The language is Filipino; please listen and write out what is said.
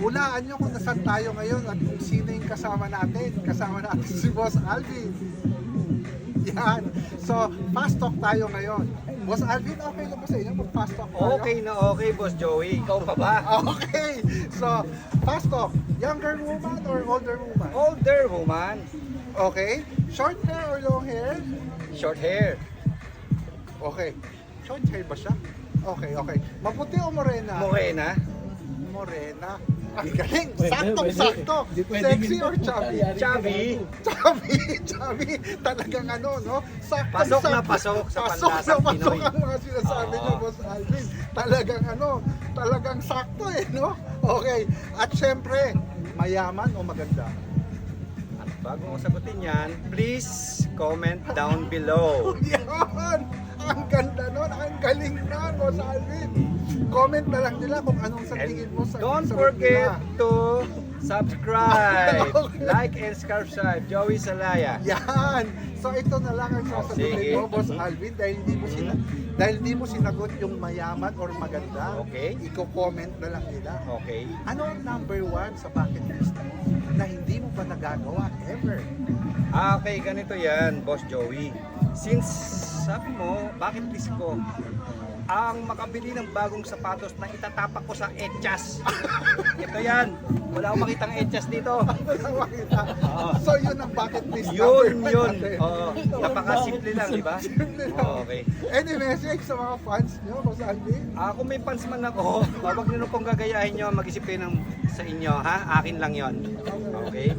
hulaan nyo kung nasan tayo ngayon at kung sino yung kasama natin. Kasama natin si Boss Alvin. Yan. So, fast talk tayo ngayon. Boss Alvin, okay na ba sa inyo mag-fast talk tayo? Okay na okay, Boss Joey. Ikaw pa ba? Okay. So, fast talk. Younger woman or older woman? Older woman. Okay. Short hair or long hair? Short hair. Okay. Short hair ba siya? Okay, okay. Maputi o morena? Morena. Morena. Ang galing. Saktong-sakto. Sexy or chubby? Chubby. Chubby. Chubby. Talagang ano, no? Saktong Pasok na pasok sa panlasang pasok Pinoy. ang mga sinasabi niyo, Oo. Boss Alvin. Talagang ano, talagang sakto eh, no? Okay. At syempre, mayaman o maganda? At bago ko sagutin yan, please comment down below. Yan! Ang ganda nun, ang galing na, Boss Alvin. Comment na lang nila kung anong sa And tingin mo sa don't sa forget nila. to subscribe, Okay. like and subscribe. Joey Salaya. Yan! So ito na lang ang sasagutin Sige. mo, Boss Alvin, dahil hindi mo sinagot yung mayaman or maganda. Okay. Iko-comment na lang nila. Okay. Ano ang number 1 sa bucket list mo na hindi mo pa nagagawa ever? Okay, ganito yan, Boss Joey. Since sabi mo, bucket list ko, ang makabili ng bagong sapatos na itatapak ko sa etchas. Ito yan. Wala akong makitang etchas dito. So yun ang bucket list Yun, number yun. natin. Oo. Napaka-simple lang, di ba? Simple lang. Okay. Any message sa mga fans nyo, Boss Alvin? Kung may fans man ako, wag nyo pong gagayahin nyo, mag-isip kayo ng sa inyo, ha? Akin lang yon. Okay?